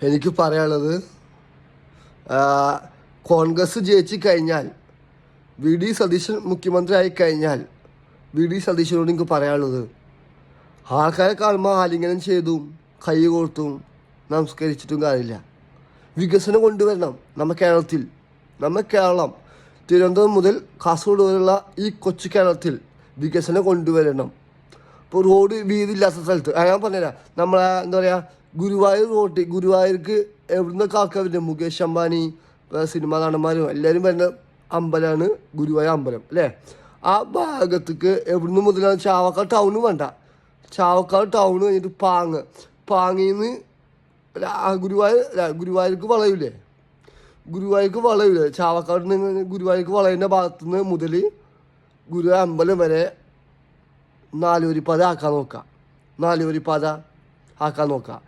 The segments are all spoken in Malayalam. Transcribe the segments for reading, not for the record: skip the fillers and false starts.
എനിക്ക് പറയാനുള്ളത്, കോൺഗ്രസ് ജയിച്ചു കഴിഞ്ഞാൽ, വി ഡി സതീശൻ മുഖ്യമന്ത്രി ആയി കഴിഞ്ഞാൽ വി ഡി സതീശനോട് എനിക്ക് പറയാനുള്ളത്, ആൾക്കാരെ കാണുമ്പോൾ ആലിംഗനം ചെയ്തും കൈ കൊടുത്തും നമസ്കരിച്ചിട്ടും കാര്യമില്ല. വികസനം കൊണ്ടുവരണം നമ്മുടെ കേരളം തിരുവനന്തപുരം മുതൽ കാസർഗോഡ് വരെയുള്ള ഈ കൊച്ചു കേരളത്തിൽ വികസനം കൊണ്ടുവരണം. ഇപ്പോൾ റോഡ് വീതി ഇല്ലാത്ത സ്ഥലത്ത് ഞാൻ പറഞ്ഞുതരാം. നമ്മളെ എന്താ പറയുക, ഗുരുവായൂർക്ക് എവിടുന്നൊക്കെ ആൾക്കാർ വരുന്നത്, മുകേഷ് അംബാനി, സിനിമാ നടന്മാരും എല്ലാവരും വരുന്ന അമ്പലമാണ് ഗുരുവായൂർ അമ്പലം അല്ലേ. ആ ഭാഗത്തേക്ക് എവിടുന്ന് മുതലാണ്, ചാവക്കാട് ടൗണ് വേണ്ട, ചാവക്കാട് ടൗണ് കഴിഞ്ഞിട്ട് പാങ്ങിന്ന് ഗുരുവായൂർക്ക് വളയില്ലേ, ചാവക്കാട് നിന്ന് ഗുരുവായൂർക്ക് വളയുന്ന ഭാഗത്തുനിന്ന് മുതൽ ഗുരുവായൂർ അമ്പലം വരെ നാലുവരിപ്പാത ആക്കാൻ നോക്കാം.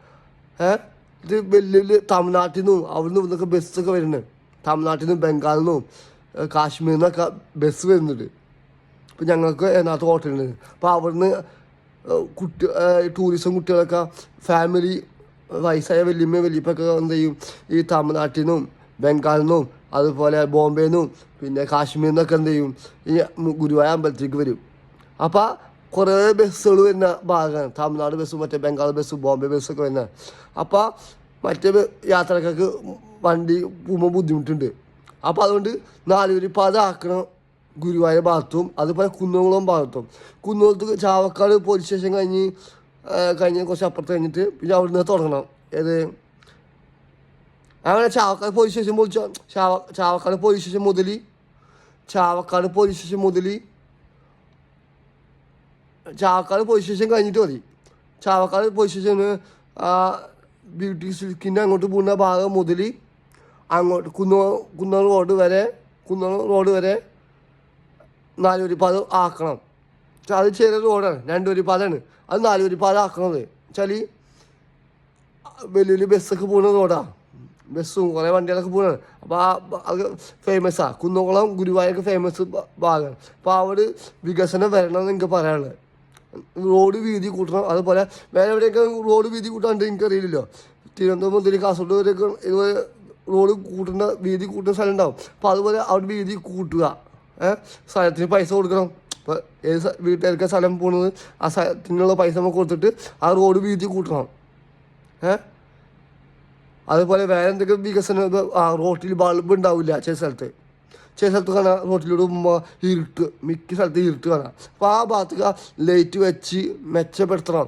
ഇത് വലിയ തമിഴ്നാട്ടിൽ നിന്നും അവിടുന്ന് ഇവിടുന്നൊക്കെ ബസ്സൊക്കെ വരുന്നുണ്ട്. തമിഴ്നാട്ടിൽ നിന്നും ബംഗാളിൽ നിന്നും കാശ്മീരിൽ നിന്നൊക്കെ ബസ് വരുന്നുണ്ട്. ഇപ്പം ഞങ്ങൾക്ക് എറണാകുളത്ത് ഹോട്ടലുണ്ട്. അപ്പോൾ അവിടുന്ന് ടൂറിസം കുട്ടികളൊക്കെ ഫാമിലി വയസ്സായ വലിയപ്പൊക്കെ എന്ത് ചെയ്യും, ഈ തമിഴ്നാട്ടിൽ നിന്നും ബംഗാളിൽ നിന്നും അതുപോലെ ബോംബെയിൽ നിന്നും പിന്നെ കാശ്മീരിൽ നിന്നൊക്കെ എന്ത് ചെയ്യും, ഈ ഗുരുവായൂർ അമ്പലത്തിലേക്ക് വരും. അപ്പോൾ കുറേ ബസ്സുകൾ വരുന്ന ഭാഗമാണ്, തമിഴ്നാട് ബസ്സും മറ്റേ ബംഗാൾ ബസ്സും ബോംബെ ബസ്സൊക്കെ വരുന്നത്. അപ്പോൾ മറ്റേ യാത്രക്കാർക്ക് വണ്ടി പോകുമ്പോൾ ബുദ്ധിമുട്ടുണ്ട്. അപ്പോൾ അതുകൊണ്ട് നാലുവരിപ്പാത ആക്കണം ഗുരുവായൂർ ഭാഗത്തും അതുപോലെ കുന്നംകുളം ഭാഗത്തും. കുന്നംകുളത്ത് ചാവക്കാട് പോലീസ് സ്റ്റേഷൻ കഴിഞ്ഞ് കുറച്ച് അപ്പുറത്ത് കഴിഞ്ഞിട്ട് പിന്നെ അവിടെ നിന്ന് തുടങ്ങണം. അങ്ങനെ Chavakkad police station Chavakkad police station കഴിഞ്ഞിട്ട് മതി. ചാവക്കാട് പോലീസ് സ്റ്റേഷന് ബ്യൂട്ടി സിൽക്കിൻ്റെ അങ്ങോട്ട് പോകുന്ന ഭാഗം മുതൽ അങ്ങോട്ട് കുന്നംകുളം റോഡ് വരെ നാലുവരിപ്പാത ആക്കണം. അത് ചെറിയ റോഡാണ്, 2 വരിപ്പാതയാണ്. അത് 4 വരിപ്പാത ആക്കണത് വെച്ചാൽ വലിയ ബസ്സൊക്കെ പോകുന്ന റോഡാണ്, ബസ്സും കുറേ വണ്ടികളൊക്കെ പോകുന്നതാണ്. അപ്പോൾ അത് ഫേമസാണ്. കുന്നംകുളം ഗുരുവായൂർക്ക് ഫേമസ് ഭാഗമാണ്. അപ്പോൾ അവിടെ വികസനം വരണമെന്ന് എനിക്ക് പറയാനുള്ളത്. റോഡ് വീതി കൂട്ടണം. അതുപോലെ വേറെ എവിടെയൊക്കെ റോഡ് വീതി കൂട്ടാണ്ട് എനിക്കറിയില്ലല്ലോ. തിരുവനന്തപുരം മുതൽ കാസർഗോഡ് വരെയൊക്കെ ഇതുപോലെ റോഡ് വീതി കൂട്ടുന്ന സ്ഥലം ഉണ്ടാവും. അപ്പോൾ അതുപോലെ അവിടെ വീതി കൂട്ടുക, സ്ഥലത്തിന് പൈസ കൊടുക്കണം. ഇപ്പോൾ ഏത് വീട്ടുകാർക്ക് സ്ഥലം പോകുന്നത് ആ സ്ഥലത്തിനുള്ള പൈസ നമുക്ക് കൊടുത്തിട്ട് ആ റോഡ് വീതി കൂട്ടണം. അതുപോലെ വേറെ എന്തൊക്കെ വികസനം, റോട്ടിൽ ബൾബ് ഉണ്ടാവില്ല ചില സ്ഥലത്ത് കാണാം. റോട്ടിലൂടെ മിക്ക സ്ഥലത്ത് ഇരുട്ട് കാണാം. അപ്പോൾ ആ ഭാഗത്തേക്ക് ലൈറ്റ് വെച്ച് മെച്ചപ്പെടുത്തണം.